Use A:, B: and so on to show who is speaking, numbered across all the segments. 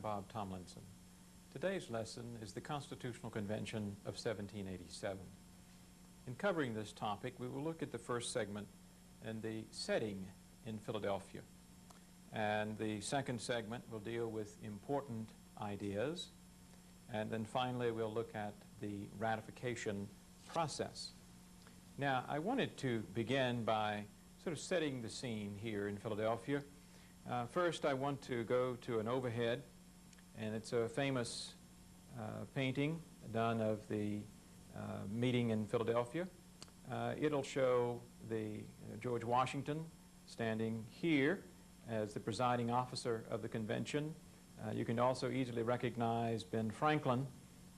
A: Bob Tomlinson. Today's lesson is the Constitutional Convention of 1787. In covering this topic, we will look at the first segment and the setting in Philadelphia. And the second segment will deal with important ideas. And then finally, we'll look at the ratification process. Now, I wanted to begin by sort of setting the scene here in Philadelphia. First, I want to go to an overhead, and it's a famous painting done of the meeting in Philadelphia. It'll show the George Washington standing here as the presiding officer of the convention. You can also easily recognize Ben Franklin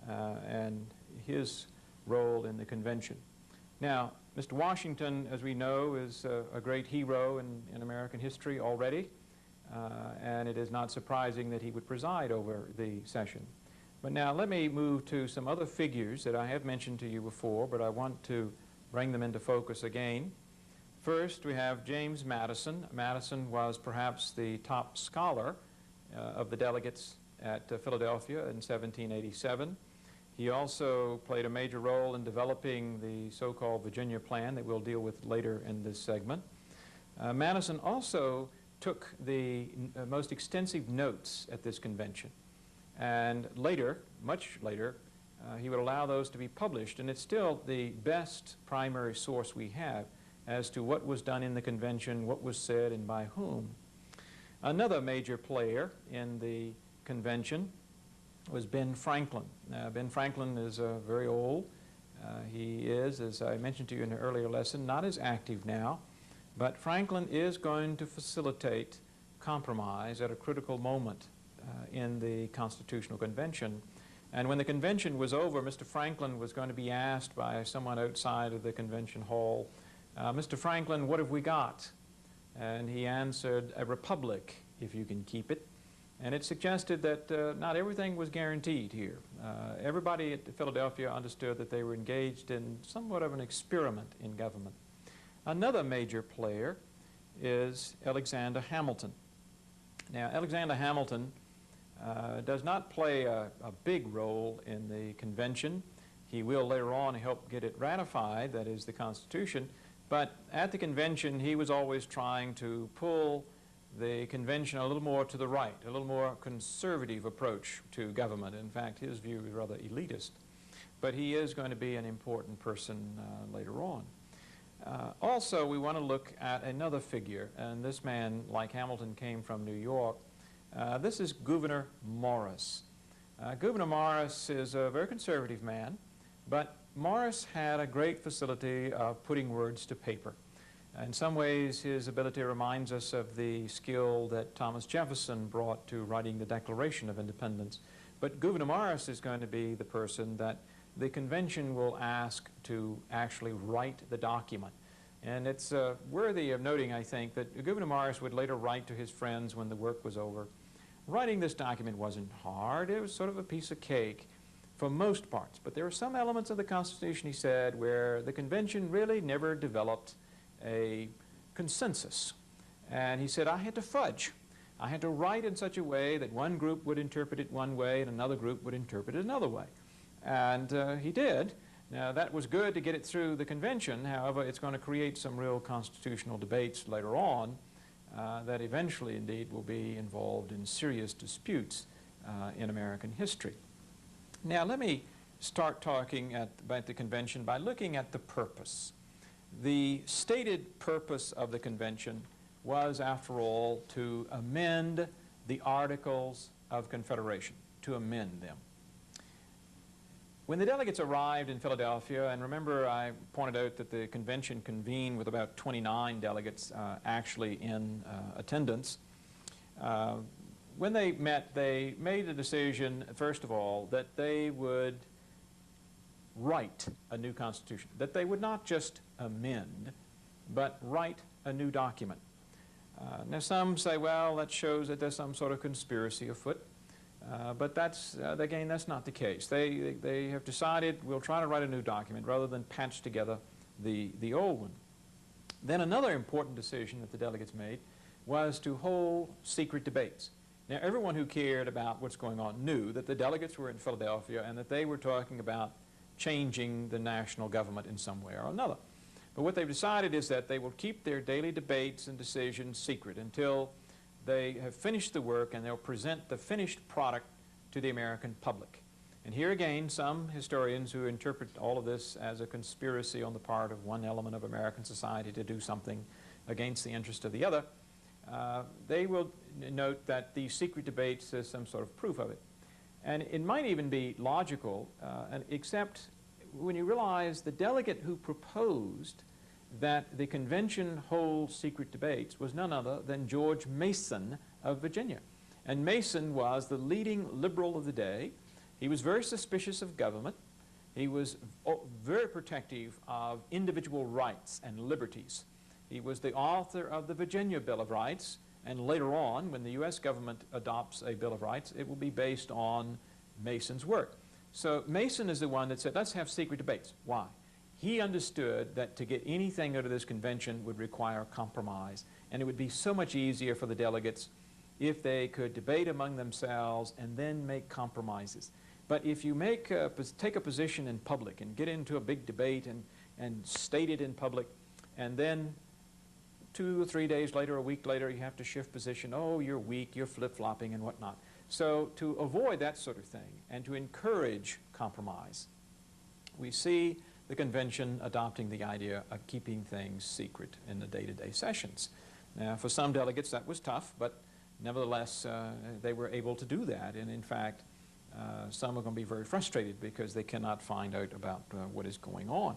A: and his role in the convention. Now, Mr. Washington, as we know, is a great hero in American history already, and it is not surprising that he would preside over the session. But now let me move to some other figures that I have mentioned to you before, but I want to bring them into focus again. First, we have James Madison. Madison was perhaps the top scholar of the delegates at Philadelphia in 1787. He also played a major role in developing the so-called Virginia Plan that we'll deal with later in this segment. Madison also took the most extensive notes at this convention. And later, much later, he would allow those to be published. And it's still the best primary source we have as to what was done in the convention, what was said, and by whom. Another major player in the convention was Ben Franklin. Now, Ben Franklin is very old. He is, as I mentioned to you in an earlier lesson, not as active now, but Franklin is going to facilitate compromise at a critical moment in the Constitutional Convention. And when the convention was over, Mr. Franklin was going to be asked by someone outside of the convention hall, Mr. Franklin, what have we got? And he answered, a republic, if you can keep it. And it suggested that not everything was guaranteed here. Everybody at Philadelphia understood that they were engaged in somewhat of an experiment in government. Another major player is Alexander Hamilton. Now, Alexander Hamilton does not play a big role in the convention. He will later on help get it ratified, that is the Constitution. But at the convention, he was always trying to pull the convention a little more to the right, a little more conservative approach to government. In fact, his view is rather elitist. But he is going to be an important person later on. Also, we want to look at another figure, and this man, like Hamilton, came from New York. This is Gouverneur Morris. Gouverneur Morris is a very conservative man, but Morris had a great facility of putting words to paper. In some ways, his ability reminds us of the skill that Thomas Jefferson brought to writing the Declaration of Independence. But Gouverneur Morris is going to be the person that the convention will ask to actually write the document. And it's worthy of noting, I think, that Gouverneur Morris would later write to his friends when the work was over. Writing this document wasn't hard. It was sort of a piece of cake for most parts. But there were some elements of the Constitution, he said, where the convention really never developed a consensus. And he said, I had to fudge. I had to write in such a way that one group would interpret it one way and another group would interpret it another way. And he did. Now, that was good to get it through the convention. However, it's going to create some real constitutional debates later on that eventually, indeed, will be involved in serious disputes in American history. Now, let me start talking about the convention by looking at the purpose. The stated purpose of the convention was, after all, to amend the Articles of Confederation, to amend them. When the delegates arrived in Philadelphia, and remember I pointed out that the convention convened with about 29 delegates actually in attendance, when they met, they made a decision, first of all, that they would write a new constitution, that they would not just amend, but write a new document. Now some say, well, that shows that there's some sort of conspiracy afoot, but that's, again, that's not the case. They have decided we'll try to write a new document rather than patch together the old one. Then another important decision that the delegates made was to hold secret debates. Now, everyone who cared about what's going on knew that the delegates were in Philadelphia and that they were talking about changing the national government in some way or another. But what they've decided is that they will keep their daily debates and decisions secret until they have finished the work, and they'll present the finished product to the American public. And here again, some historians who interpret all of this as a conspiracy on the part of one element of American society to do something against the interest of the other, they will note that these secret debates is some sort of proof of it. And it might even be logical, except when you realize the delegate who proposed that the convention hold secret debates was none other than George Mason of Virginia. And Mason was the leading liberal of the day. He was very suspicious of government. He was very protective of individual rights and liberties. He was the author of the Virginia Bill of Rights, and later on, when the U.S. government adopts a Bill of Rights, it will be based on Mason's work. So Mason is the one that said, let's have secret debates. Why? He understood that to get anything out of this convention would require compromise, and it would be so much easier for the delegates if they could debate among themselves and then make compromises. But if you take a position in public and get into a big debate and state it in public, and then 2 or 3 days later, a week later, you have to shift position. Oh, you're weak, you're flip-flopping and whatnot. So to avoid that sort of thing and to encourage compromise, we see the convention adopting the idea of keeping things secret in the day-to-day sessions. Now, for some delegates, that was tough, but nevertheless, they were able to do that. And in fact, some are going to be very frustrated because they cannot find out about what is going on.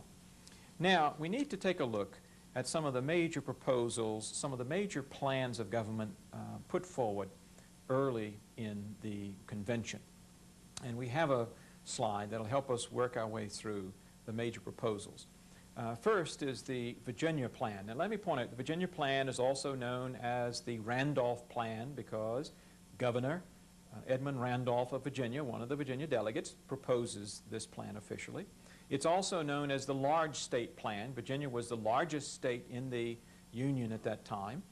A: Now, we need to take a look at some of the major proposals, some of the major plans of government put forward early in the convention. And we have a slide that will help us work our way through the major proposals. First is the Virginia Plan. Now let me point out, the Virginia Plan is also known as the Randolph Plan because Governor Edmund Randolph of Virginia, one of the Virginia delegates, proposes this plan officially. It's also known as the Large State Plan. Virginia was the largest state in the Union at that time.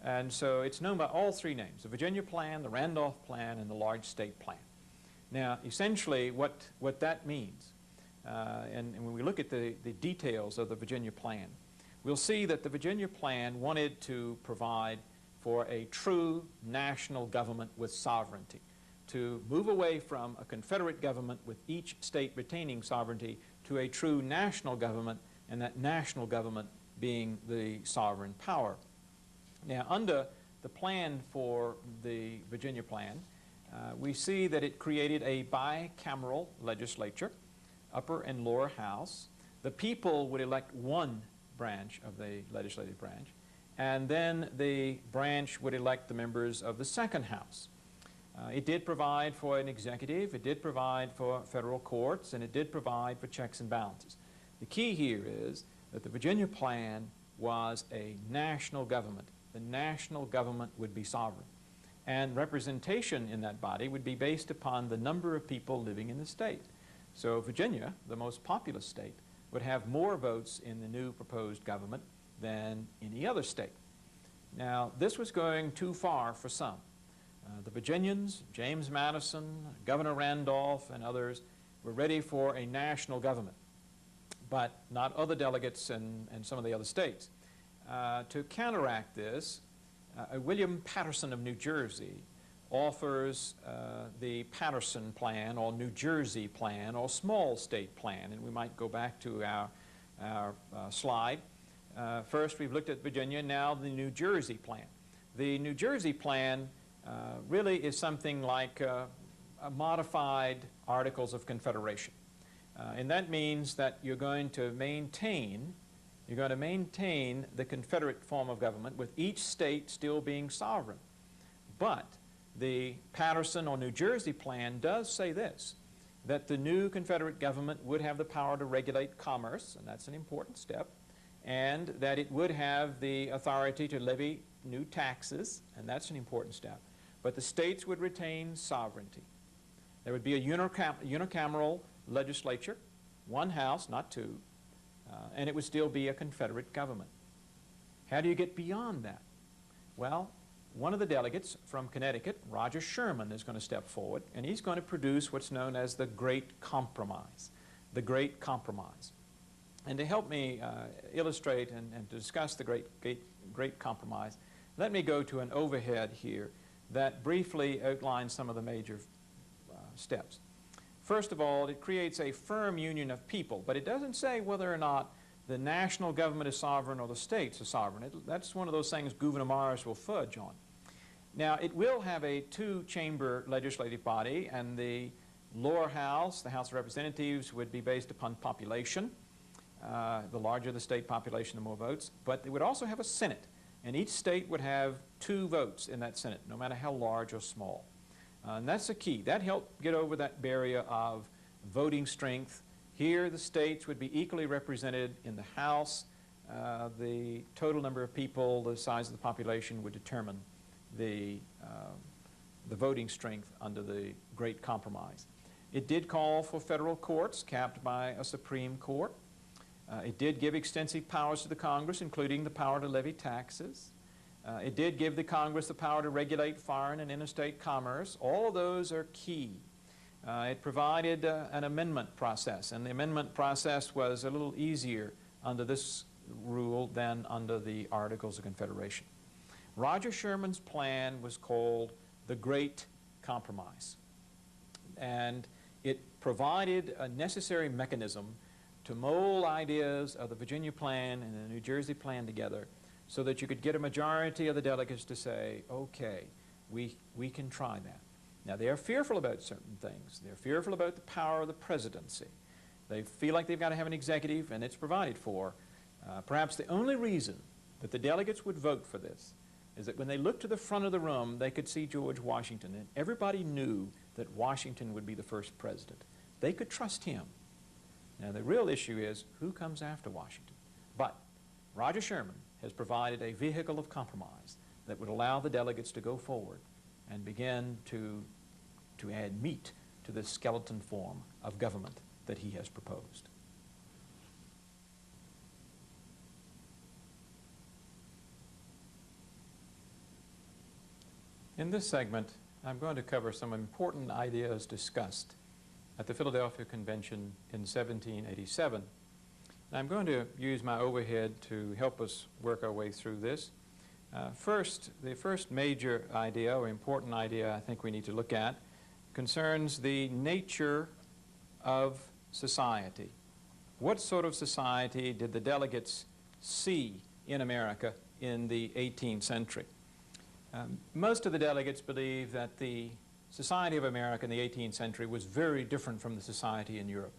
A: And so it's known by all three names, the Virginia Plan, the Randolph Plan, and the Large State Plan. Now, essentially, what that means, and when we look at the details of the Virginia Plan, we'll see that the Virginia Plan wanted to provide for a true national government with sovereignty, to move away from a Confederate government with each state retaining sovereignty to a true national government, and that national government being the sovereign power. Now, under the plan for the Virginia Plan, we see that it created a bicameral legislature, upper and lower house. The people would elect one branch of the legislative branch, and then the branch would elect the members of the second house. It did provide for an executive, it did provide for federal courts, and it did provide for checks and balances. The key here is that the Virginia Plan was a national government. The national government would be sovereign. And representation in that body would be based upon the number of people living in the state. So Virginia, the most populous state, would have more votes in the new proposed government than any other state. Now, this was going too far for some. The Virginians, James Madison, Governor Randolph, and others were ready for a national government, but not other delegates and some of the other states. To counteract this, William Patterson of New Jersey offers the Patterson Plan, or New Jersey Plan, or Small State Plan, and we might go back to our slide. First, we've looked at Virginia, now the New Jersey Plan. The New Jersey Plan really is something like a modified Articles of Confederation. And that means that you're going to maintain the Confederate form of government with each state still being sovereign. But the Patterson or New Jersey Plan does say this, that the new Confederate government would have the power to regulate commerce, and that's an important step, and that it would have the authority to levy new taxes, and that's an important step. But the states would retain sovereignty. There would be a unicameral legislature, one house, not two, and it would still be a Confederate government. How do you get beyond that? Well, one of the delegates from Connecticut, Roger Sherman, is going to step forward, and he's going to produce what's known as the Great Compromise. The Great Compromise. And to help me illustrate and to discuss the Great Compromise, let me go to an overhead here that briefly outlines some of the major steps. First of all, it creates a firm union of people, but it doesn't say whether or not the national government is sovereign or the states are sovereign. That's one of those things gouvernements will fudge on. Now, it will have a two-chamber legislative body, and the lower house, the House of Representatives, would be based upon population. The larger the state population, the more votes. But it would also have a Senate, and each state would have 2 votes in that Senate, no matter how large or small. And that's the key. That helped get over that barrier of voting strength. Here, the states would be equally represented in the House. The total number of people, the size of the population, would determine the voting strength under the Great Compromise. It did call for federal courts capped by a Supreme Court. It did give extensive powers to the Congress, including the power to levy taxes. It did give the Congress the power to regulate foreign and interstate commerce. All of those are key. It provided an amendment process, and the amendment process was a little easier under this rule than under the Articles of Confederation. Roger Sherman's plan was called the Great Compromise, and it provided a necessary mechanism to mold ideas of the Virginia plan and the New Jersey plan together so that you could get a majority of the delegates to say, okay, we can try that. Now, they are fearful about certain things. They're fearful about the power of the presidency. They feel like they've got to have an executive, and it's provided for. Perhaps the only reason that the delegates would vote for this is that when they looked to the front of the room, they could see George Washington, and everybody knew that Washington would be the first president. They could trust him. Now, the real issue is who comes after Washington. But Roger Sherman has provided a vehicle of compromise that would allow the delegates to go forward and begin to add meat to the skeleton form of government that he has proposed. In this segment, I'm going to cover some important ideas discussed at the Philadelphia Convention in 1787. And I'm going to use my overhead to help us work our way through this. The first major idea or important idea I think we need to look at concerns the nature of society. What sort of society did the delegates see in America in the 18th century? Most of the delegates believe that the society of America in the 18th century was very different from the society in Europe.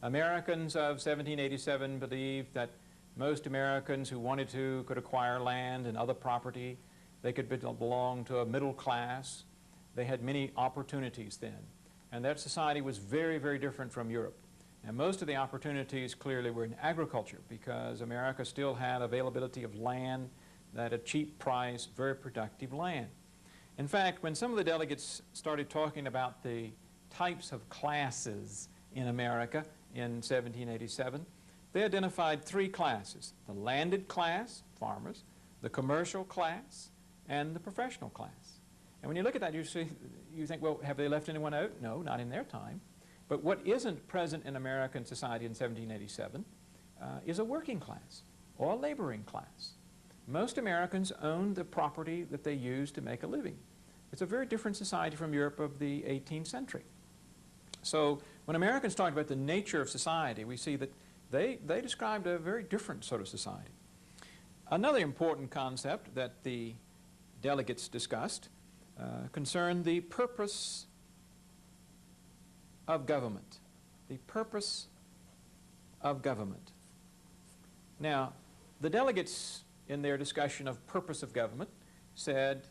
A: Americans of 1787 believed that most Americans who wanted to could acquire land and other property. They could belong to a middle class. They had many opportunities then. And that society was very, very different from Europe. And most of the opportunities clearly were in agriculture because America still had availability of land at a cheap price, very productive land. In fact, when some of the delegates started talking about the types of classes in America in 1787, they identified 3 classes: the landed class, farmers, the commercial class, and the professional class. And when you look at that, you think, well, have they left anyone out? No, not in their time. But what isn't present in American society in 1787 is a working class or a laboring class. Most Americans owned the property that they used to make a living. It's a very different society from Europe of the 18th century. So when Americans talk about the nature of society, we see that they described a very different sort of society. Another important concept that the delegates discussed concerned the purpose of government. The purpose of government. Now, the delegates in their discussion of purpose of government said,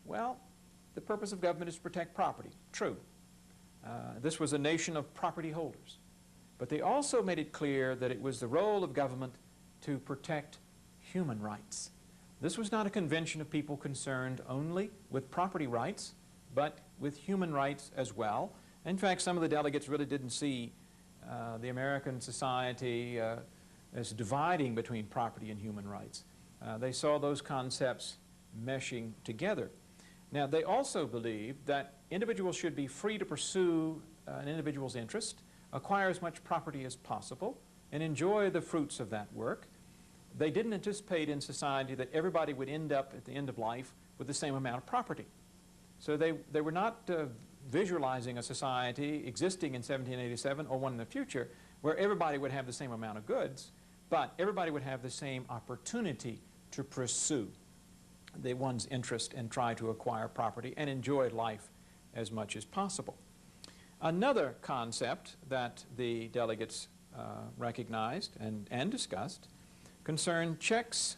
A: well, the purpose of government is to protect property. True. This was a nation of property holders. But they also made it clear that it was the role of government to protect human rights. This was not a convention of people concerned only with property rights, but with human rights as well. In fact, some of the delegates really didn't see the American society as dividing between property and human rights. They saw those concepts meshing together. Now, they also believed that individuals should be free to pursue an individual's interest, acquire as much property as possible, and enjoy the fruits of that work. They didn't anticipate in society that everybody would end up at the end of life with the same amount of property. So they were not visualizing a society existing in 1787 or one in the future where everybody would have the same amount of goods, but everybody would have the same opportunity to pursue one's interest and try to acquire property and enjoy life as much as possible. Another concept that the delegates recognized and discussed concerned checks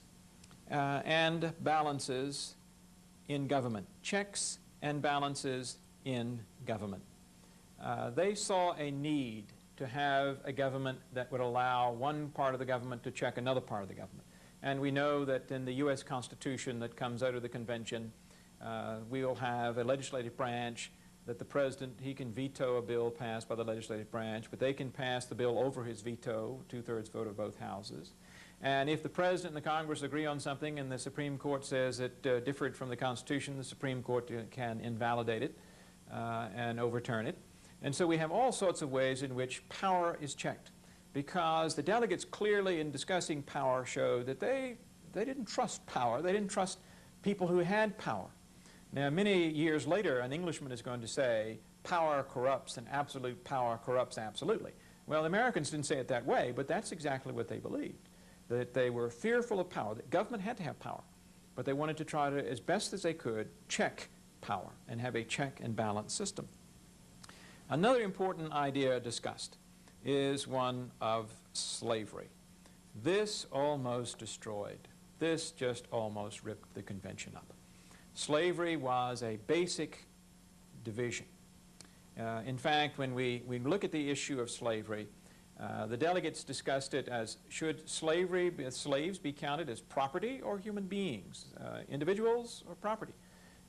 A: and balances in government. Checks and balances in government. They saw a need to have a government that would allow one part of the government to check another part of the government. And we know that in the U.S. Constitution that comes out of the convention, we will have a legislative branch that the president, he can veto a bill passed by the legislative branch, but they can pass the bill over his veto, two-thirds vote of both houses. And if the president and the Congress agree on something and the Supreme Court says it differed from the Constitution, the Supreme Court can invalidate it and overturn it. And so we have all sorts of ways in which power is checked, because the delegates clearly in discussing power showed that they didn't trust power. They didn't trust people who had power. Now, many years later, an Englishman is going to say, power corrupts and absolute power corrupts absolutely. Well, the Americans didn't say it that way, but that's exactly what they believed, that they were fearful of power, that government had to have power, but they wanted to try to, as best as they could, check power and have a check and balance system. Another important idea discussed is one of slavery. This almost destroyed, this just almost ripped the convention up. Slavery was a basic division. In fact, when we look at the issue of slavery, the delegates discussed it as, should slaves be counted as property or human beings, individuals or property?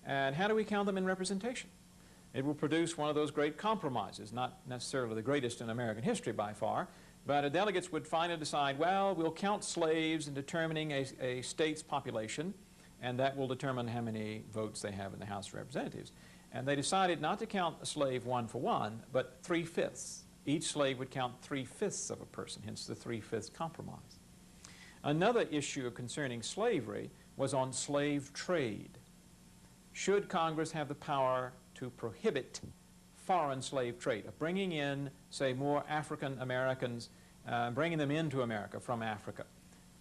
A: And how do we count them in representation? It will produce one of those great compromises, not necessarily the greatest in American history by far, but the delegates would finally decide, well, we'll count slaves in determining a state's population, and that will determine how many votes they have in the House of Representatives. And they decided not to count a slave one for one, but 3/5. Each slave would count 3/5 of a person, hence the 3/5 compromise. Another issue concerning slavery was on slave trade. Should Congress have the power to prohibit foreign slave trade, of bringing in, say, more African Americans, bringing them into America from Africa,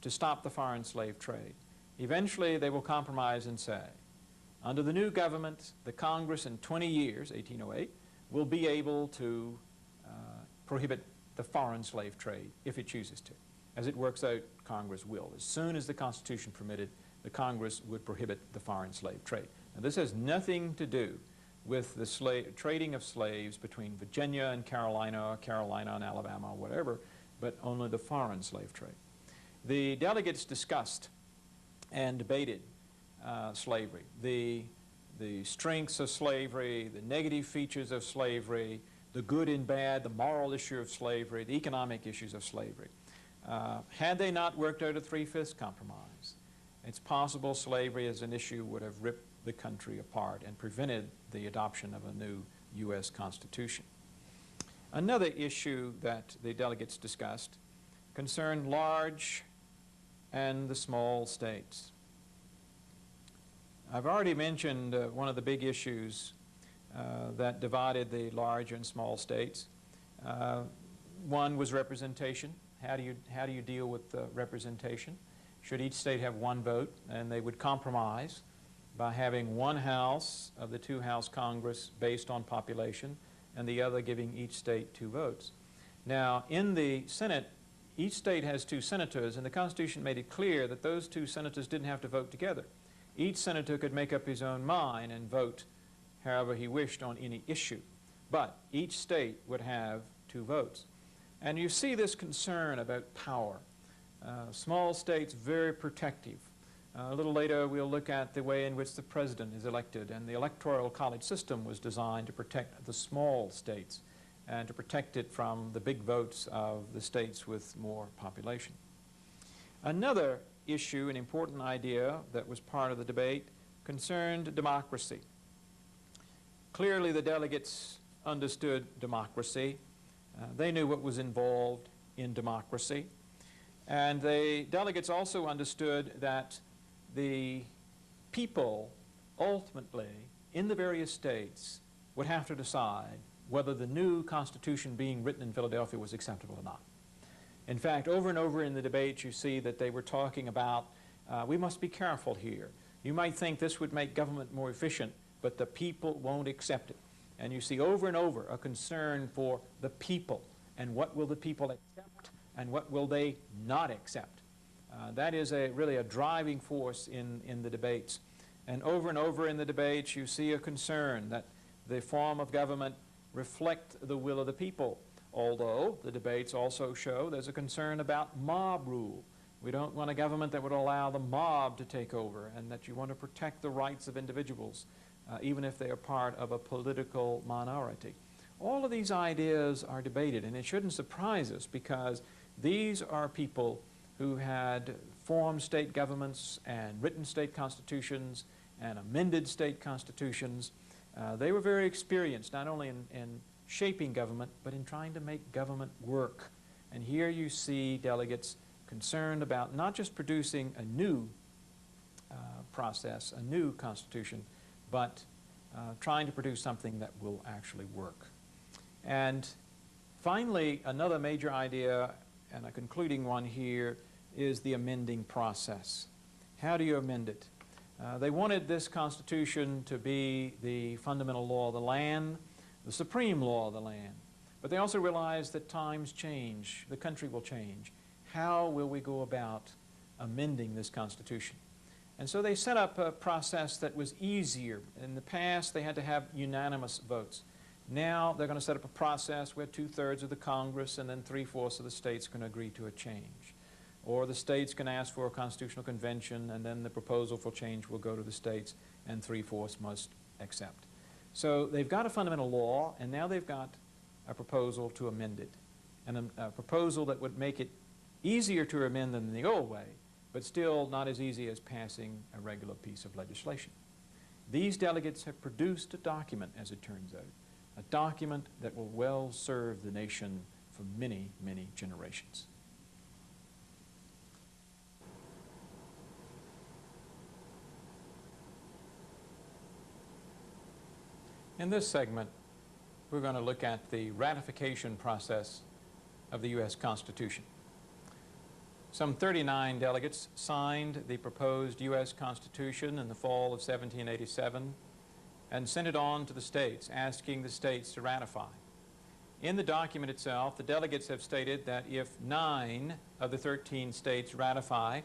A: to stop the foreign slave trade? Eventually, they will compromise and say, under the new government, the Congress in 20 years, 1808, will be able to prohibit the foreign slave trade if it chooses to. As it works out, Congress will. As soon as the Constitution permitted, the Congress would prohibit the foreign slave trade. Now, this has nothing to do with the trading of slaves between Virginia and Carolina, or Carolina and Alabama, or whatever, but only the foreign slave trade. The delegates discussed and debated slavery, the strengths of slavery, the negative features of slavery, the good and bad, the moral issue of slavery, the economic issues of slavery. Had they not worked out a 3/5 compromise, it's possible slavery as an issue would have ripped the country apart and prevented the adoption of a new U.S. Constitution. Another issue that the delegates discussed concerned large and the small states. I've already mentioned one of the big issues that divided the large and small states. One was representation. How do you deal with representation? Should each state have one vote? And they would compromise by having one house of the two-house Congress based on population and the other giving each state 2 votes. Now, in the Senate, each state has 2 senators, and the Constitution made it clear that those 2 senators didn't have to vote together. Each senator could make up his own mind and vote however he wished on any issue, but each state would have 2 votes. And you see this concern about power. Small states, very protective. A little later, we'll look at the way in which the president is elected, and the electoral college system was designed to protect the small states and to protect it from the big votes of the states with more population. Another issue, an important idea that was part of the debate, concerned democracy. Clearly, the delegates understood democracy. They knew what was involved in democracy. And the delegates also understood that the people ultimately in the various states would have to decide whether the new Constitution being written in Philadelphia was acceptable or not. In fact, over and over in the debate, you see that they were talking about, we must be careful here. You might think this would make government more efficient, but the people won't accept it. And you see over and over a concern for the people, and what will the people accept, and what will they not accept. That is really a driving force in the debates. And over in the debates, you see a concern that the form of government reflect the will of the people. Although the debates also show there's a concern about mob rule. We don't want a government that would allow the mob to take over, and that you want to protect the rights of individuals, even if they are part of a political minority. All of these ideas are debated, and it shouldn't surprise us because these are people who had formed state governments and written state constitutions and amended state constitutions. They were very experienced, not only in shaping government, but in trying to make government work. And here you see delegates concerned about not just producing a new process, a new constitution, but trying to produce something that will actually work. And finally, another major idea, and a concluding one here, is the amending process. How do you amend it? They wanted this Constitution to be the fundamental law of the land, the supreme law of the land. But they also realized that times change, the country will change. How will we go about amending this Constitution? And so they set up a process that was easier. In the past, they had to have unanimous votes. Now they're going to set up a process where 2/3 of the Congress and then 3/4 of the states can agree to a change. Or the states can ask for a constitutional convention, and then the proposal for change will go to the states, and 3/4 must accept. So they've got a fundamental law, and now they've got a proposal to amend it, and a proposal that would make it easier to amend than the old way, but still not as easy as passing a regular piece of legislation. These delegates have produced a document, as it turns out, a document that will well serve the nation for many, many generations. In this segment, we're going to look at the ratification process of the U.S. Constitution. Some 39 delegates signed the proposed U.S. Constitution in the fall of 1787 and sent it on to the states, asking the states to ratify. In the document itself, the delegates have stated that if 9 of the 13 states ratify,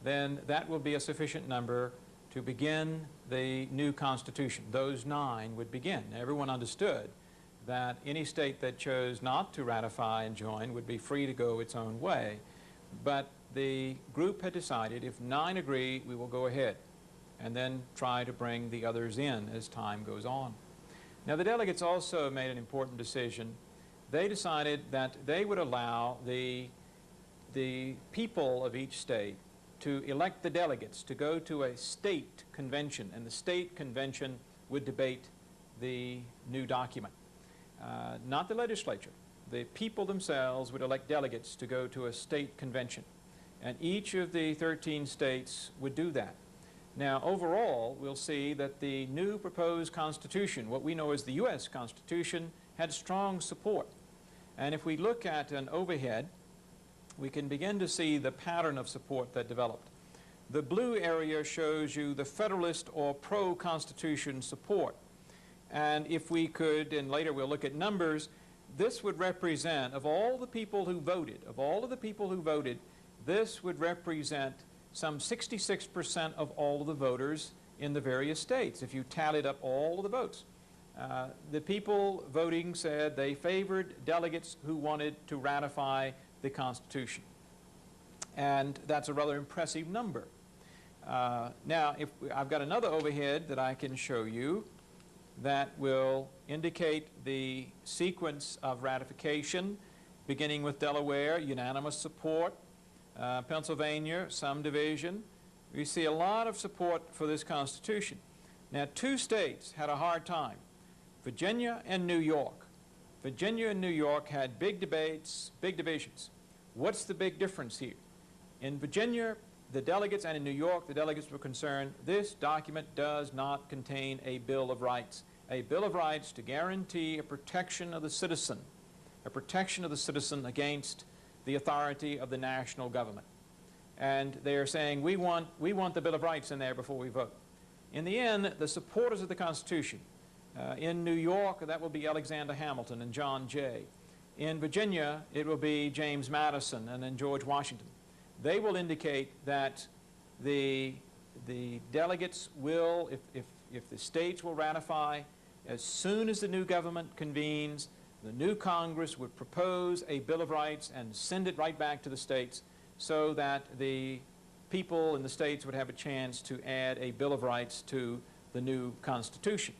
A: then that will be a sufficient number to begin the new Constitution. Those 9 would begin. Everyone understood that any state that chose not to ratify and join would be free to go its own way. But the group had decided if 9 agree, we will go ahead and then try to bring the others in as time goes on. Now, the delegates also made an important decision. They decided that they would allow the people of each state to elect the delegates to go to a state convention, and the state convention would debate the new document. Not the legislature. The people themselves would elect delegates to go to a state convention, and each of the 13 states would do that. Now, overall, we'll see that the new proposed Constitution, what we know as the U.S. Constitution, had strong support. And if we look at an overhead, we can begin to see the pattern of support that developed. The blue area shows you the Federalist or pro-Constitution support. And if we could, and later we'll look at numbers, this would represent, of all the people who voted, this would represent some 66% of all of the voters in the various states, if you tallied up all of the votes. The people voting said they favored delegates who wanted to ratify the Constitution. And that's a rather impressive number. Now, I've got another overhead that I can show you that will indicate the sequence of ratification, beginning with Delaware, unanimous support. Pennsylvania, some division. We see a lot of support for this Constitution. Now, two states had a hard time, Virginia and New York. Virginia and New York had big debates, big divisions. What's the big difference here? In Virginia, the delegates, and in New York, the delegates were concerned, this document does not contain a Bill of Rights. A Bill of Rights to guarantee a protection of the citizen against the authority of the national government. And they are saying, we want the Bill of Rights in there before we vote. In the end, the supporters of the Constitution, in New York, that will be Alexander Hamilton and John Jay. In Virginia, it will be James Madison and then George Washington. They will indicate that the delegates will, if the states will ratify, as soon as the new government convenes, the new Congress would propose a Bill of Rights and send it right back to the states so that the people in the states would have a chance to add a Bill of Rights to the new Constitution.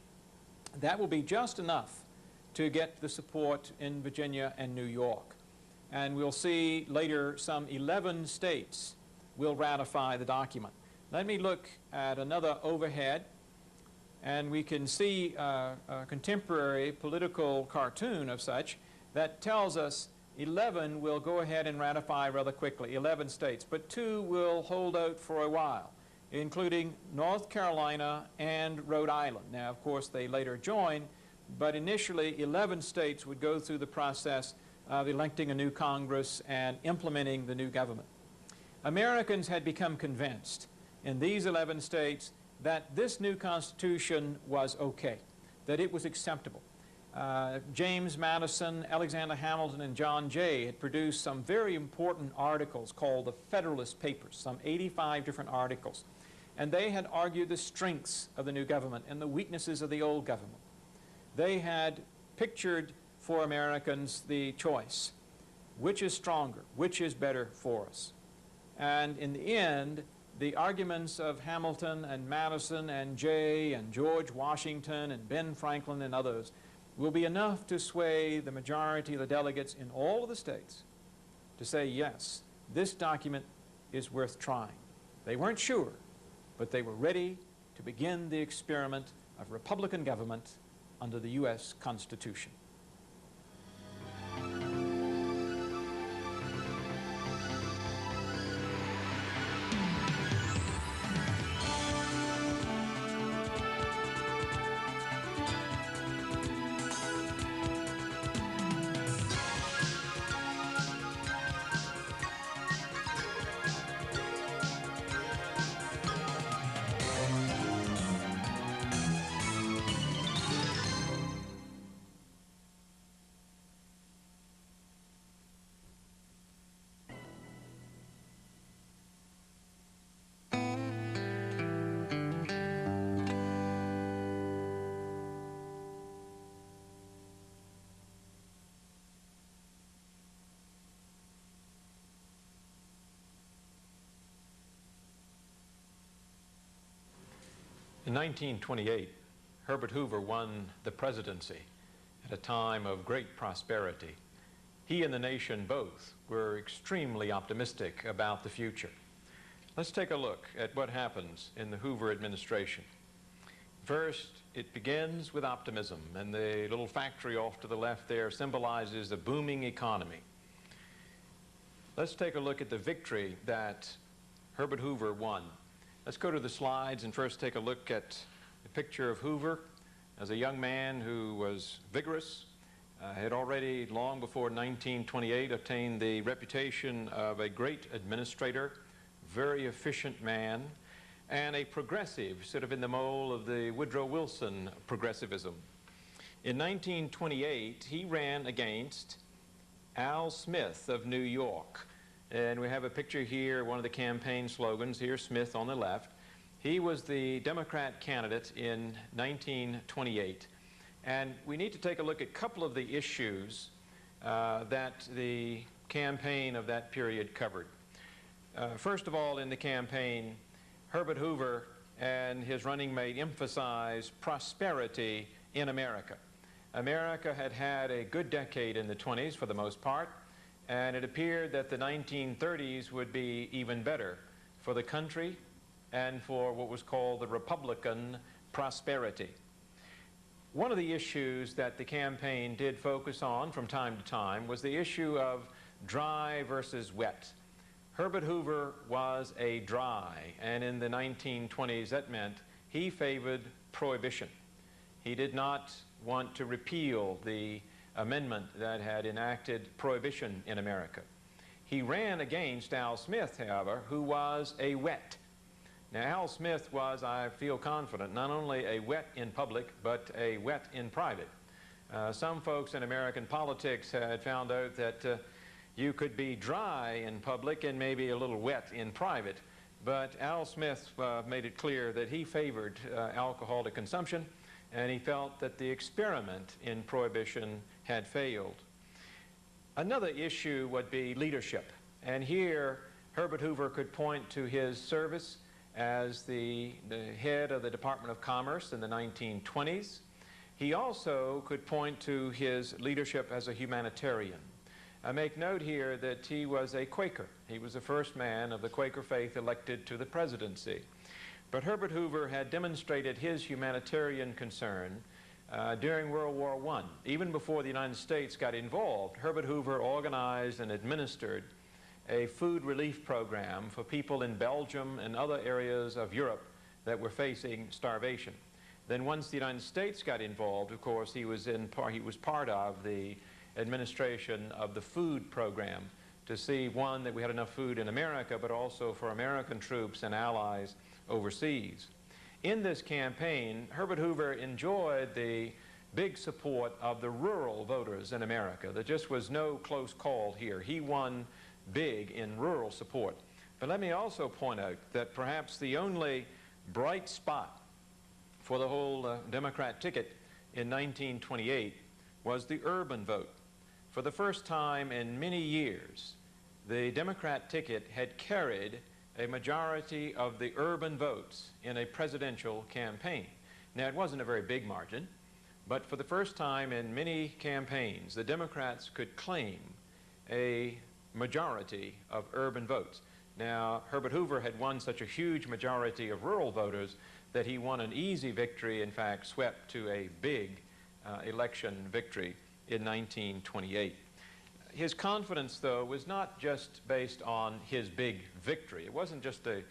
A: That will be just enough to get the support in Virginia and New York. And we'll see later some 11 states will ratify the document. Let me look at another overhead, and we can see a contemporary political cartoon of such that tells us 11 will go ahead and ratify rather quickly, 11 states, but 2 will hold out for a while, including North Carolina and Rhode Island. Now, of course, they later joined, but initially 11 states would go through the process of electing a new Congress and implementing the new government. Americans had become convinced in these 11 states that this new Constitution was okay, that it was acceptable. James Madison, Alexander Hamilton, and John Jay had produced some very important articles called the Federalist Papers, some 85 different articles. And they had argued the strengths of the new government and the weaknesses of the old government. They had pictured for Americans the choice, which is stronger, which is better for us. And in the end, the arguments of Hamilton and Madison and Jay and George Washington and Ben Franklin and others will be enough to sway the majority of the delegates in all of the states to say, yes, this document is worth trying. They weren't sure, but they were ready to begin the experiment of Republican government under the U.S. Constitution. In 1928, Herbert Hoover won the presidency at a time of great prosperity. He and the nation both were extremely optimistic about the future. Let's take a look at what happens in the Hoover administration. First, it begins with optimism, and the little factory off to the left there symbolizes a booming economy. Let's take a look at the victory that Herbert Hoover won. Let's go to the slides and first take a look at the picture of Hoover as a young man who was vigorous, had already long before 1928 obtained the reputation of a great administrator, very efficient man, and a progressive, sort of in the mold of the Woodrow Wilson progressivism. In 1928, he ran against Al Smith of New York. And we have a picture here, one of the campaign slogans, here Smith on the left. He was the Democrat candidate in 1928. And we need to take a look at a couple of the issues that the campaign of that period covered. First of all, in the campaign, Herbert Hoover and his running mate emphasized prosperity in America. America had had a good decade in the 20s for the most part, and it appeared that the 1930s would be even better for the country and for what was called the Republican prosperity. One of the issues that the campaign did focus on from time to time was the issue of dry versus wet. Herbert Hoover was a dry, and in the 1920s that meant he favored prohibition. He did not want to repeal the amendment that had enacted prohibition in America. He ran against Al Smith, however, who was a wet. Now, Al Smith was, I feel confident, not only a wet in public, but a wet in private. Some folks in American politics had found out that you could be dry in public and maybe a little wet in private. But Al Smith made it clear that he favored alcoholic consumption, and he felt that the experiment in prohibition had failed. Another issue would be leadership. And here, Herbert Hoover could point to his service as the head of the Department of Commerce in the 1920s. He also could point to his leadership as a humanitarian. I make note here that he was a Quaker. He was the first man of the Quaker faith elected to the presidency. But Herbert Hoover had demonstrated his humanitarian concern during World War I. Even before the United States got involved, Herbert Hoover organized and administered a food relief program for people in Belgium and other areas of Europe that were facing starvation. Then once the United States got involved, of course, he was part of the administration of the food program to see, one, that we had enough food in America, but also for American troops and allies overseas. In this campaign, Herbert Hoover enjoyed the big support of the rural voters in America. There just was no close call here. He won big in rural support. But let me also point out that perhaps the only bright spot for the whole Democrat ticket in 1928 was the urban vote. For the first time in many years, the Democrat ticket had carried a majority of the urban votes in a presidential campaign. Now, it wasn't a very big margin, but for the first time in many campaigns, the Democrats could claim a majority of urban votes. Now, Herbert Hoover had won such a huge majority of rural voters that he won an easy victory, in fact, swept to a big election victory in 1928. His confidence, though, was not just based on his big victory. It wasn't just a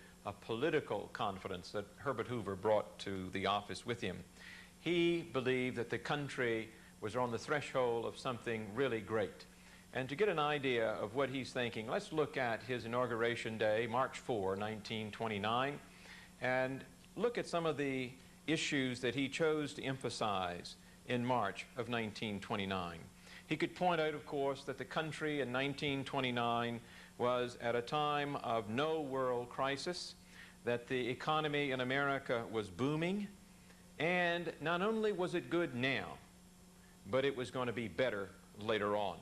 A: political confidence that Herbert Hoover brought to the office with him. He believed that the country was on the threshold of something really great. And to get an idea of what he's thinking, let's look at his inauguration day, March 4, 1929, and look at some of the issues that he chose to emphasize in March of 1929. He could point out, of course, that the country in 1929 was at a time of no world crisis, that the economy in America was booming, and not only was it good now, but it was going to be better later on.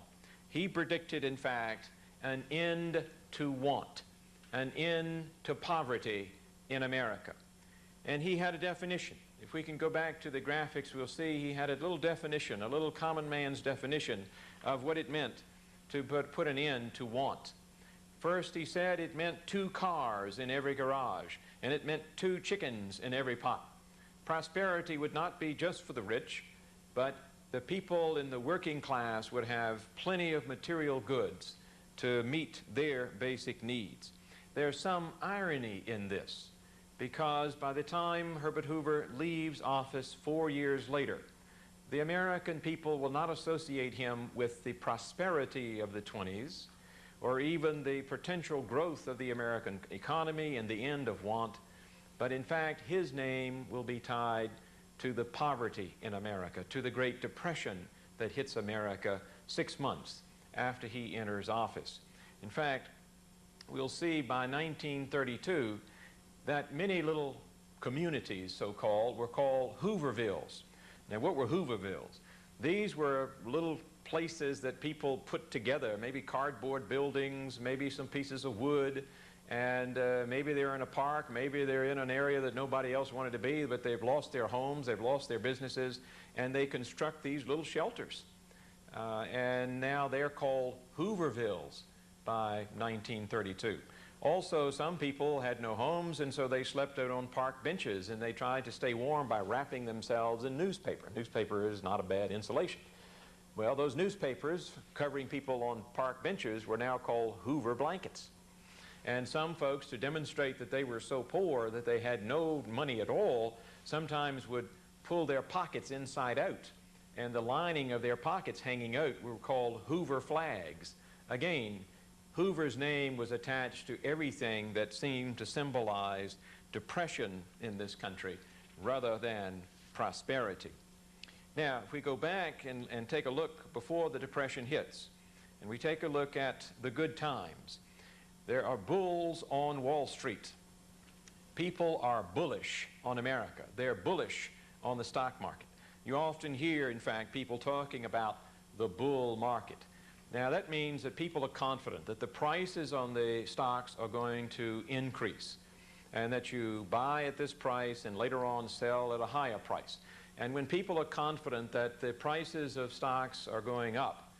A: He predicted, in fact, an end to want, an end to poverty in America. And he had a definition. If we can go back to the graphics, we'll see he had a little definition, a little common man's definition of what it meant to put an end to want. First, he said it meant 2 cars in every garage, and it meant 2 chickens in every pot. Prosperity would not be just for the rich, but the people in the working class would have plenty of material goods to meet their basic needs. There's some irony in this, because by the time Herbert Hoover leaves office 4 years later, the American people will not associate him with the prosperity of the 20s or even the potential growth of the American economy and the end of want, but in fact his name will be tied to the poverty in America, to the Great Depression that hits America 6 months after he enters office. In fact, we'll see by 1932 that many little communities, so-called, were called Hoovervilles. Now, what were Hoovervilles? These were little places that people put together, maybe cardboard buildings, maybe some pieces of wood, and maybe they're in a park, maybe they're in an area that nobody else wanted to be, but they've lost their homes, they've lost their businesses, and they construct these little shelters. and now they're called Hoovervilles by 1932. Also, some people had no homes, and so they slept out on park benches, and they tried to stay warm by wrapping themselves in newspaper. Newspaper is not a bad insulation. Well, those newspapers covering people on park benches were now called Hoover blankets. And some folks, to demonstrate that they were so poor that they had no money at all, sometimes would pull their pockets inside out, and the lining of their pockets hanging out were called Hoover flags. Again, Hoover's name was attached to everything that seemed to symbolize depression in this country rather than prosperity. Now, if we go back and take a look before the Depression hits, and we take a look at the good times, there are bulls on Wall Street. People are bullish on America. They're bullish on the stock market. You often hear, in fact, people talking about the bull market. Now, that means that people are confident that the prices on the stocks are going to increase, and that you buy at this price and later on sell at a higher price. And when people are confident that the prices of stocks are going up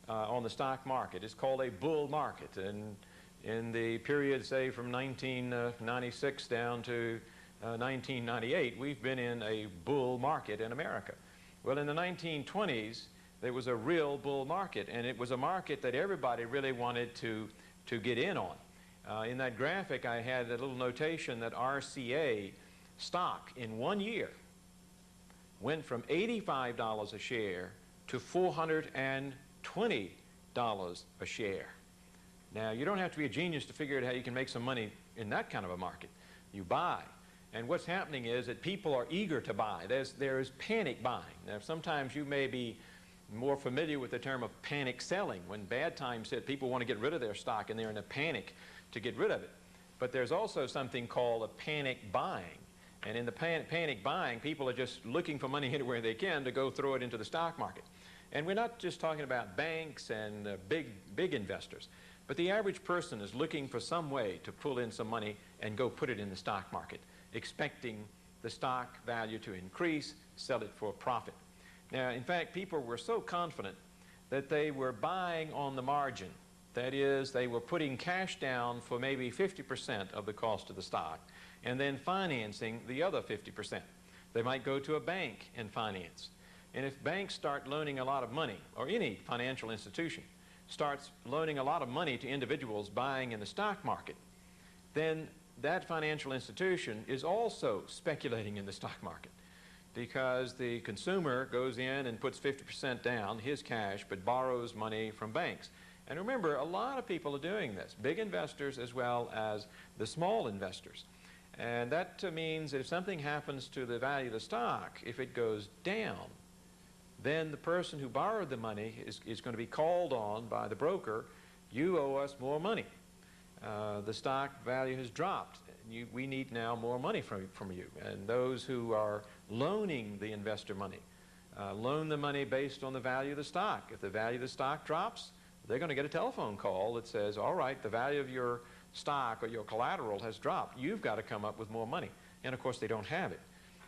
A: on the stock market, it's called a bull market. And in the period, say, from 1996 down to 1998, we've been in a bull market in America. Well, in the 1920s, there was a real bull market, and it was a market that everybody really wanted to get in on. In that graphic, I had a little notation that RCA stock in 1 year went from $85 a share to $420 a share. Now, you don't have to be a genius to figure out how you can make some money in that kind of a market. You buy. And what's happening is that people are eager to buy. There's panic buying. Now, sometimes you may be more familiar with the term of panic selling. When bad times hit, people want to get rid of their stock, and they're in a panic to get rid of it. But there's also something called a panic buying. And in the panic buying, people are just looking for money anywhere they can to go throw it into the stock market. And we're not just talking about banks and big investors, but the average person is looking for some way to pull in some money and go put it in the stock market, expecting the stock value to increase, sell it for a profit. Now, in fact, people were so confident that they were buying on the margin. That is, they were putting cash down for maybe 50% of the cost of the stock and then financing the other 50%. They might go to a bank and finance. And if banks start loaning a lot of money, or any financial institution starts loaning a lot of money to individuals buying in the stock market, then that financial institution is also speculating in the stock market, because the consumer goes in and puts 50% down, his cash, but borrows money from banks. And remember, a lot of people are doing this, big investors as well as the small investors. And that means that if something happens to the value of the stock, if it goes down, then the person who borrowed the money is going to be called on by the broker, you owe us more money. The stock value has dropped. We need now more money from you. And those who are loaning the investor money, loan the money based on the value of the stock. If the value of the stock drops, they're going to get a telephone call that says, all right, the value of your stock or your collateral has dropped. You've got to come up with more money. And of course, they don't have it.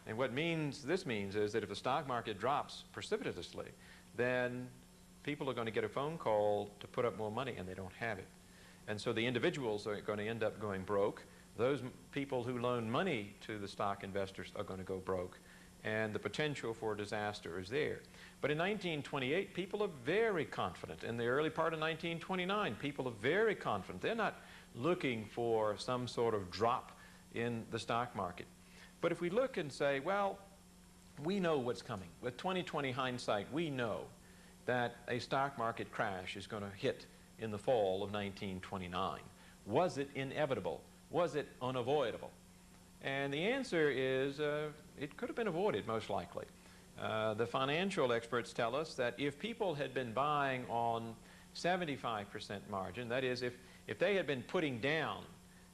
A: And what this means is that if the stock market drops precipitously, then people are going to get a phone call to put up more money, and they don't have it. And so the individuals are going to end up going broke. Those people who loan money to the stock investors are going to go broke, and the potential for disaster is there. But in 1928, people are very confident. In the early part of 1929, people are very confident. They're not looking for some sort of drop in the stock market. But if we look and say, well, we know what's coming. With 20/20 hindsight, we know that a stock market crash is going to hit in the fall of 1929. Was it inevitable? Was it unavoidable? And the answer is it could have been avoided, most likely. The financial experts tell us that if people had been buying on 75% margin, that is, if they had been putting down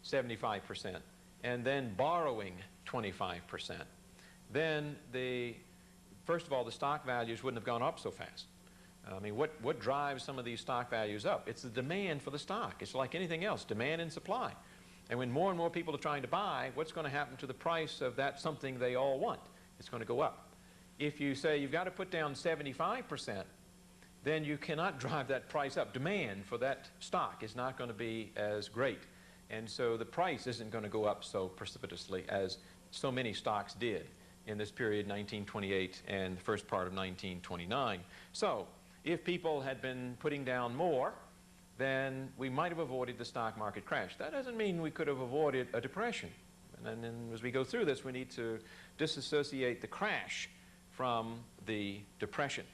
A: 75% and then borrowing 25%, then first of all, the stock values wouldn't have gone up so fast. I mean, what drives some of these stock values up? It's the demand for the stock. It's like anything else, demand and supply. And when more and more people are trying to buy, what's going to happen to the price of that something they all want? It's going to go up. If you say you've got to put down 75%, then you cannot drive that price up. Demand for that stock is not going to be as great. And so the price isn't going to go up so precipitously as so many stocks did in this period, 1928 and the first part of 1929. So if people had been putting down more, then we might have avoided the stock market crash. That doesn't mean we could have avoided a depression. And then as we go through this, we need to disassociate the crash from the depression.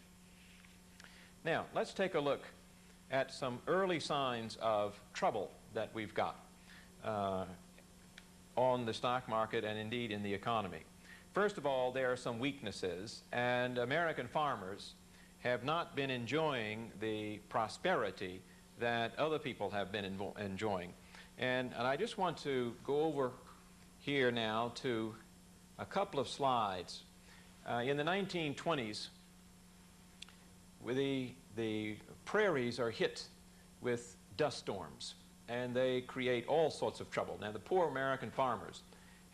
A: Now, let's take a look at some early signs of trouble that we've got on the stock market and indeed in the economy. First of all, there are some weaknesses, and American farmers have not been enjoying the prosperity that other people have been enjoying. And I just want to go over here now to a couple of slides. In the 1920s, the prairies are hit with dust storms, and they create all sorts of trouble. Now, the poor American farmers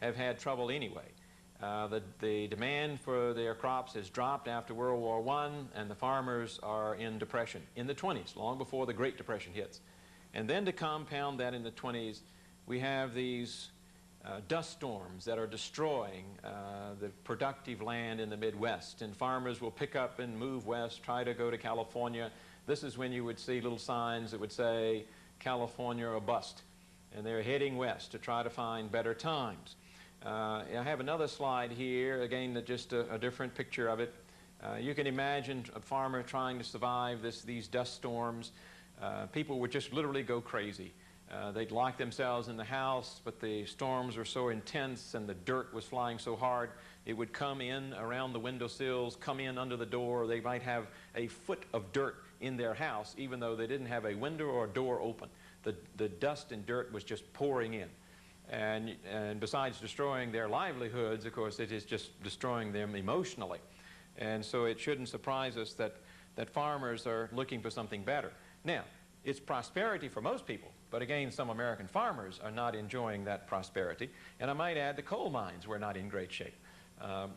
A: have had trouble anyway. The demand for their crops has dropped after World War I, and the farmers are in depression in the 20s, long before the Great Depression hits. And then to compound that in the 20s, we have these dust storms that are destroying the productive land in the Midwest, and farmers will pick up and move west, try to go to California. This is when you would see little signs that would say, California or bust, and they're heading west to try to find better times. I have another slide here, again, just a different picture of it. You can imagine a farmer trying to survive these dust storms. People would just literally go crazy. They'd lock themselves in the house, but the storms were so intense and the dirt was flying so hard, it would come in around the windowsills, come in under the door. They might have a foot of dirt in their house, even though they didn't have a window or a door open. The dust and dirt was just pouring in. And besides destroying their livelihoods, of course, it is just destroying them emotionally. And so it shouldn't surprise us that farmers are looking for something better. Now, it's prosperity for most people, but again, some American farmers are not enjoying that prosperity. And I might add, the coal mines were not in great shape.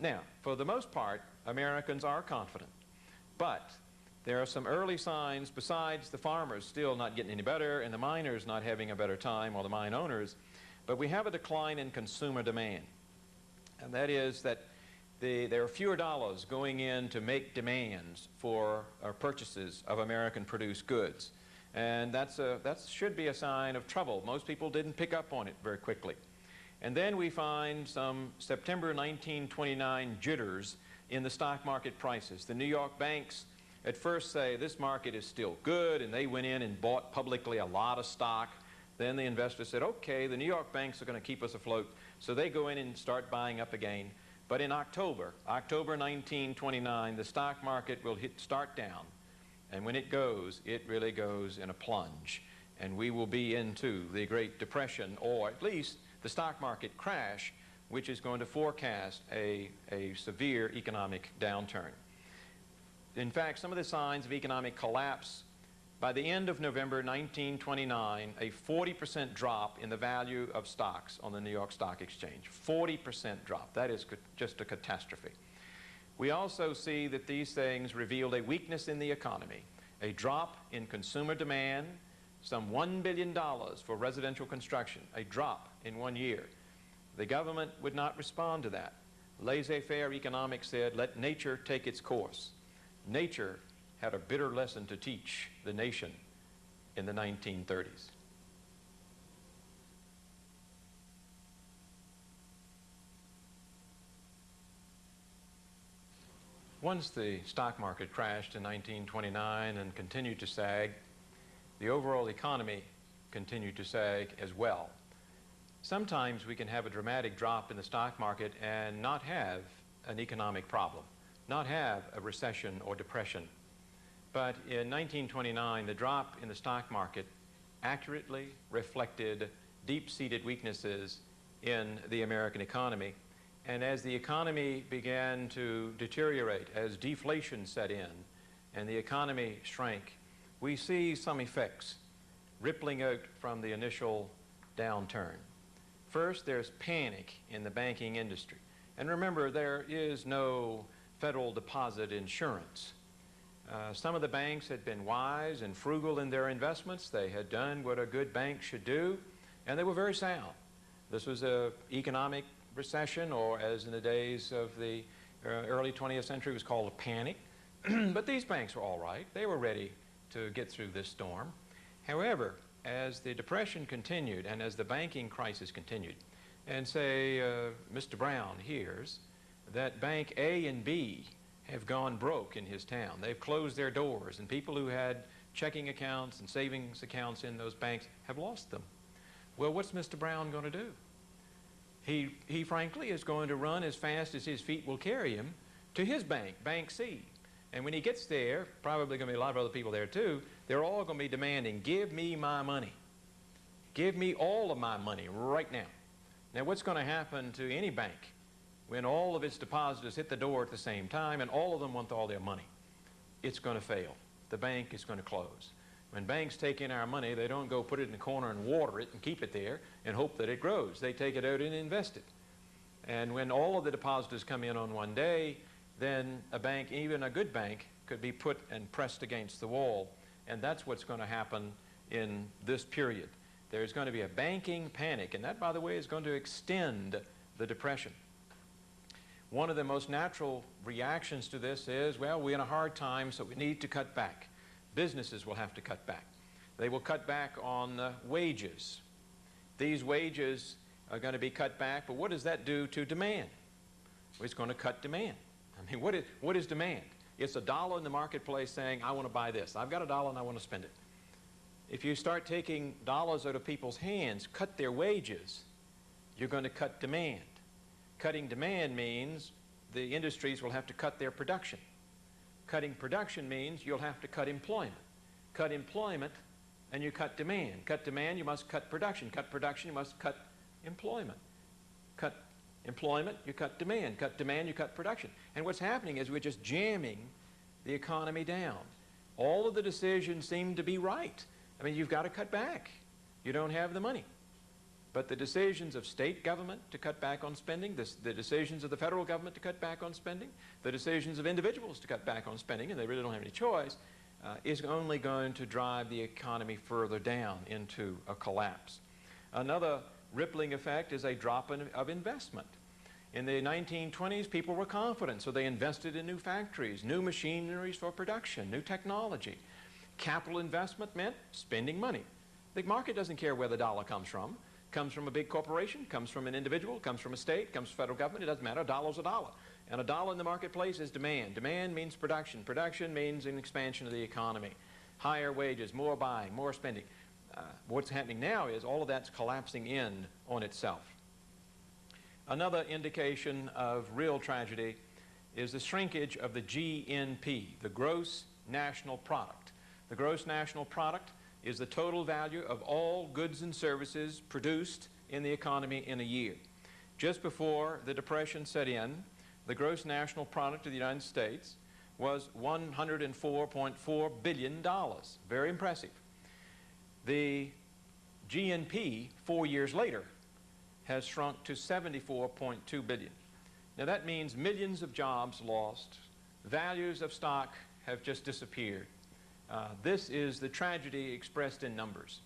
A: Now, for the most part, Americans are confident. But there are some early signs, besides the farmers still not getting any better and the miners not having a better time, or the mine owners, but we have a decline in consumer demand. And that is that there are fewer dollars going in to make demands for purchases of American-produced goods. And that should be a sign of trouble. Most people didn't pick up on it very quickly. And then we find some September 1929 jitters in the stock market prices. The New York banks at first say this market is still good, and they went in and bought publicly a lot of stock. Then the investors said, okay, the New York banks are going to keep us afloat. So they go in and start buying up again. But in October 1929, the stock market will start down. And when it goes, it really goes in a plunge. And we will be into the Great Depression, or at least the stock market crash, which is going to forecast a severe economic downturn. In fact, some of the signs of economic collapse: by the end of November 1929, a 40% drop in the value of stocks on the New York Stock Exchange. 40% drop. That is just a catastrophe. We also see that these things revealed a weakness in the economy, a drop in consumer demand, some $1 billion for residential construction, a drop in 1 year. The government would not respond to that. Laissez-faire economics said, let nature take its course. Nature had a bitter lesson to teach the nation in the 1930s. Once the stock market crashed in 1929 and continued to sag, the overall economy continued to sag as well. Sometimes we can have a dramatic drop in the stock market and not have an economic problem, not have a recession or depression. But in 1929, the drop in the stock market accurately reflected deep-seated weaknesses in the American economy. And as the economy began to deteriorate, as deflation set in and the economy shrank, we see some effects rippling out from the initial downturn. First, there's panic in the banking industry. And remember, there is no Federal Deposit Insurance. Some of the banks had been wise and frugal in their investments. They had done what a good bank should do, and they were very sound. This was an economic recession, or as in the days of the early 20th century, it was called a panic. But these banks were all right. They were ready to get through this storm. However, as the Depression continued and as the banking crisis continued, and say Mr. Brown hears that Bank A and B have gone broke in his town. They've closed their doors, and people who had checking accounts and savings accounts in those banks have lost them. Well, what's Mr. Brown going to do? He frankly is going to run as fast as his feet will carry him to his bank, Bank C. And when he gets there, probably going to be a lot of other people there too, they're all going to be demanding, give me my money. Give me all of my money right now. Now, what's going to happen to any bank when all of its depositors hit the door at the same time and all of them want all their money? It's going to fail. The bank is going to close. When banks take in our money, they don't go put it in a corner and water it and keep it there and hope that it grows. They take it out and invest it. And when all of the depositors come in on one day, then a bank, even a good bank, could be put and pressed against the wall. And that's what's going to happen in this period. There's going to be a banking panic, and that, by the way, is going to extend the Depression. One of the most natural reactions to this is, well, we're in a hard time, so we need to cut back. Businesses will have to cut back. They will cut back on wages. These wages are going to be cut back, but what does that do to demand? Well, it's going to cut demand. I mean, what is demand? It's a dollar in the marketplace saying, I want to buy this. I've got a dollar and I want to spend it. If you start taking dollars out of people's hands, cut their wages, you're going to cut demand. Cutting demand means the industries will have to cut their production. Cutting production means you'll have to cut employment. Cut employment and you cut demand. Cut demand, you must cut production. Cut production, you must cut employment. Cut employment, you cut demand. Cut demand, you cut production. And what's happening is we're just jamming the economy down. All of the decisions seem to be right. I mean, you've got to cut back. You don't have the money. But the decisions of state government to cut back on spending, the decisions of the federal government to cut back on spending, the decisions of individuals to cut back on spending, and they really don't have any choice, is only going to drive the economy further down into a collapse. Another rippling effect is a drop of investment. In the 1920s, people were confident, so they invested in new factories, new machineries for production, new technology. Capital investment meant spending money. The market doesn't care where the dollar comes from. Comes from a big corporation, comes from an individual, comes from a state, comes from federal government. It doesn't matter. A dollar's a dollar. And a dollar in the marketplace is demand. Demand means production. Production means an expansion of the economy. Higher wages, more buying, more spending. What's happening now is all of that's collapsing in on itself. Another indication of real tragedy is the shrinkage of the GNP, the gross national product. The gross national product is the total value of all goods and services produced in the economy in a year. Just before the Depression set in, the gross national product of the United States was $104.4 billion. Very impressive. The GNP 4 years later has shrunk to $74.2 billion. Now that means millions of jobs lost, values of stock have just disappeared. This is the tragedy expressed in numbers.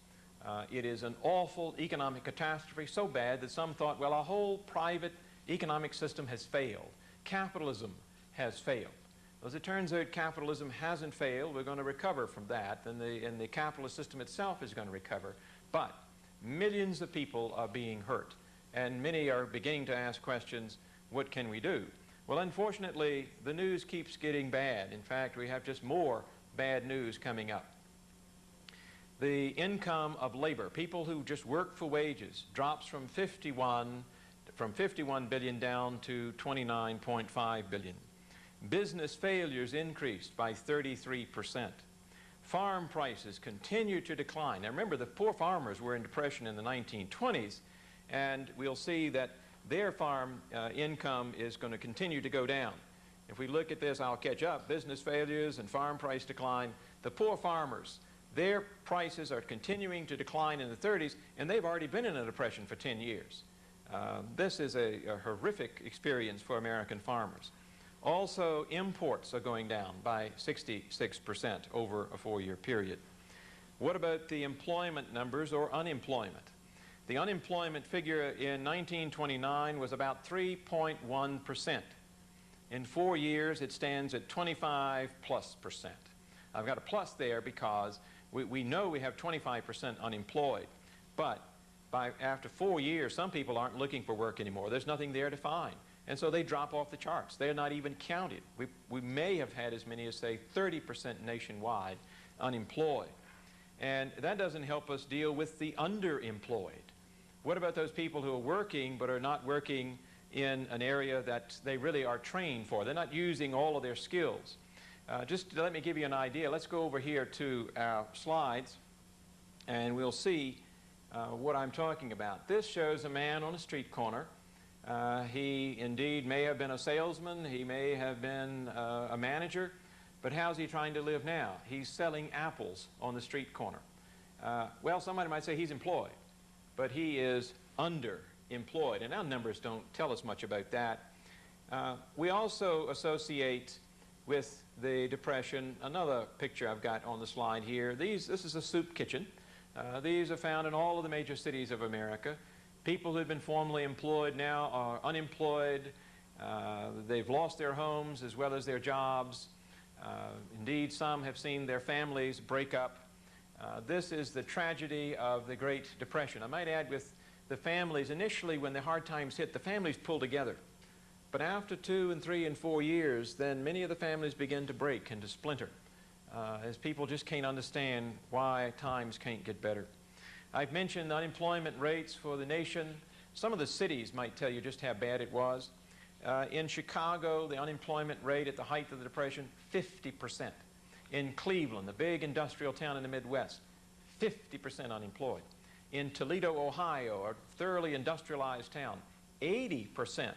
A: It is an awful economic catastrophe, so bad that some thought, well, our whole private economic system has failed. Capitalism has failed. As it turns out, capitalism hasn't failed. We're going to recover from that, and the capitalist system itself is going to recover. But millions of people are being hurt, and many are beginning to ask questions, what can we do? Well, unfortunately, the news keeps getting bad. In fact, we have just more bad news coming up. The income of labor, people who just work for wages, drops from 51 billion down to 29.5 billion. Business failures increased by 33%. Farm prices continue to decline. Now remember, the poor farmers were in depression in the 1920s, and we'll see that their farm income is going to continue to go down. If we look at this, I'll catch up. Business failures and farm price decline. The poor farmers, their prices are continuing to decline in the 30s, and they've already been in a depression for 10 years. This is a horrific experience for American farmers. Also, imports are going down by 66% over a 4-year period. What about the employment numbers or unemployment? The unemployment figure in 1929 was about 3.1%. In 4 years, it stands at 25+%. I've got a plus there because we know we have 25% unemployed, but after 4 years, some people aren't looking for work anymore. There's nothing there to find. And so they drop off the charts. They're not even counted. We may have had as many as, say, 30% nationwide unemployed. And that doesn't help us deal with the underemployed. What about those people who are working but are not working in an area that they really are trained for? They're not using all of their skills. Just to let me give you an idea, let's go over here to our slides and we'll see what I'm talking about. This shows a man on a street corner. He indeed may have been a salesman, he may have been a manager, but how's he trying to live now? He's selling apples on the street corner. Well, somebody might say he's employed, but he is underemployed, and our numbers don't tell us much about that. We also associate with the Depression another picture I've got on the slide here. This is a soup kitchen. These are found in all of the major cities of America. People who had been formerly employed now are unemployed. They've lost their homes as well as their jobs. Indeed, some have seen their families break up. This is the tragedy of the Great Depression. I might add, with the families, initially when the hard times hit, the families pulled together. But after 2 and 3 and 4 years, then many of the families begin to break and to splinter, as people just can't understand why times can't get better. I've mentioned the unemployment rates for the nation. Some of the cities might tell you just how bad it was. In Chicago, the unemployment rate at the height of the Depression, 50%. In Cleveland, the big industrial town in the Midwest, 50% unemployed. In Toledo, Ohio, a thoroughly industrialized town, 80%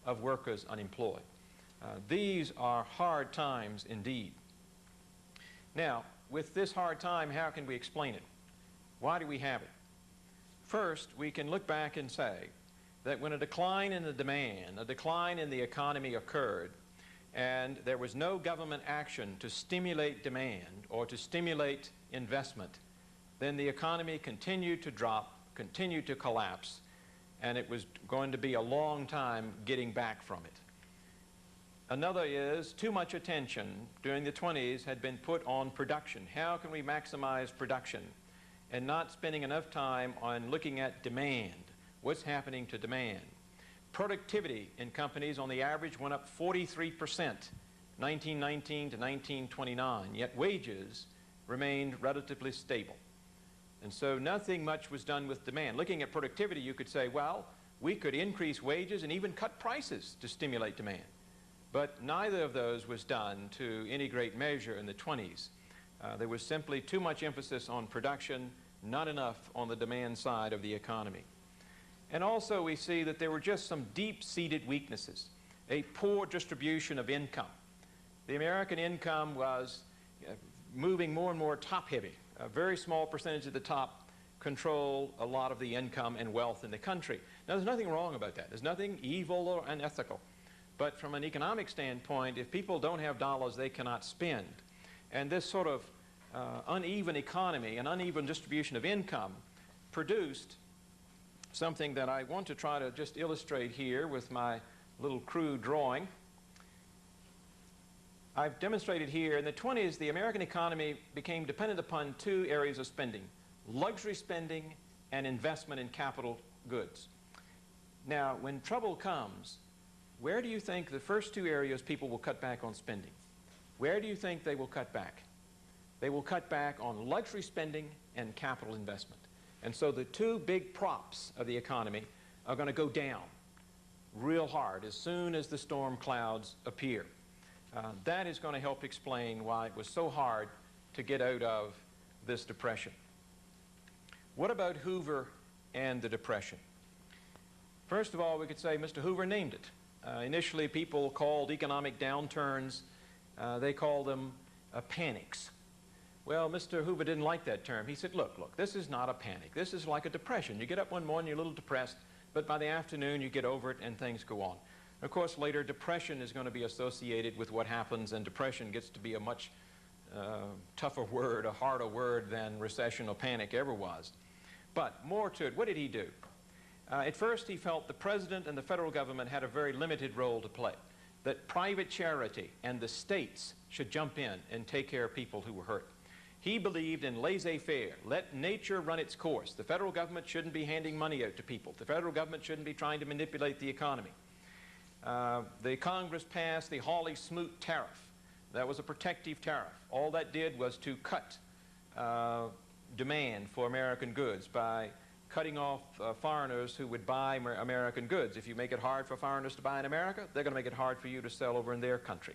A: of workers unemployed. These are hard times indeed. Now, with this hard time, how can we explain it? Why do we have it? First, we can look back and say that when a decline in the demand, a decline in the economy occurred, and there was no government action to stimulate demand or to stimulate investment, then the economy continued to drop, continued to collapse, and it was going to be a long time getting back from it. Another is too much attention during the 20s had been put on production. How can we maximize production? And not spending enough time on looking at demand. What's happening to demand? Productivity in companies on the average went up 43%, 1919 to 1929, yet wages remained relatively stable. And so nothing much was done with demand. Looking at productivity, you could say, well, we could increase wages and even cut prices to stimulate demand. But neither of those was done to any great measure in the 20s. There was simply too much emphasis on production, not enough on the demand side of the economy. And also we see that there were just some deep-seated weaknesses, a poor distribution of income. The American income was moving more and more top-heavy. A very small percentage of the top control a lot of the income and wealth in the country. Now, there's nothing wrong about that. There's nothing evil or unethical. But from an economic standpoint, if people don't have dollars, they cannot spend. And this sort of uneven economy and uneven distribution of income produced something that I want to try to just illustrate here with my little crude drawing. I've demonstrated here in the 20s the American economy became dependent upon 2 areas of spending: luxury spending and investment in capital goods. Now, when trouble comes, where do you think the first 2 areas people will cut back on spending? Where do you think they will cut back? They will cut back on luxury spending and capital investment. And so the 2 big props of the economy are going to go down real hard as soon as the storm clouds appear. That is going to help explain why it was so hard to get out of this depression. What about Hoover and the Depression? First of all, we could say Mr. Hoover named it. Initially, people called economic downturns, they called them panics. Well, Mr. Hoover didn't like that term. He said, look, this is not a panic. This is like a depression. You get up one morning, you're a little depressed, but by the afternoon, you get over it and things go on. Of course, later, depression is going to be associated with what happens, and depression gets to be a much tougher word, a harder word than recession or panic ever was. But more to it, what did he do? At first, he felt the president and the federal government had a very limited role to play, that private charity and the states should jump in and take care of people who were hurt. He believed in laissez, faire, let nature run its course. The federal government shouldn't be handing money out to people. The federal government shouldn't be trying to manipulate the economy. The Congress passed the Hawley-Smoot tariff. That was a protective tariff. All that did was to cut demand for American goods by cutting off foreigners who would buy American goods. If you make it hard for foreigners to buy in America, they're going to make it hard for you to sell over in their country.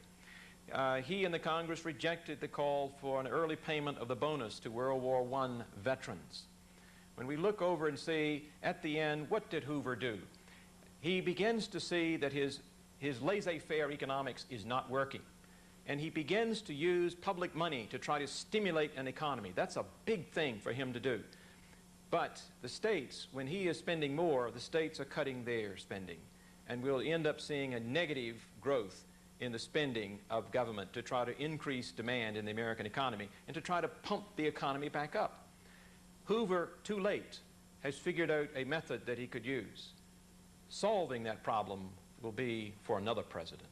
A: He and the Congress rejected the call for an early payment of the bonus to World War I veterans. When we look over and see, at the end, what did Hoover do? He begins to see that his laissez-faire economics is not working. And he begins to use public money to try to stimulate an economy. That's a big thing for him to do. But the states, when he is spending more, the states are cutting their spending. And we'll end up seeing a negative growth in the spending of government to try to increase demand in the American economy and to try to pump the economy back up. Hoover, too late, has figured out a method that he could use. Solving that problem will be for another president.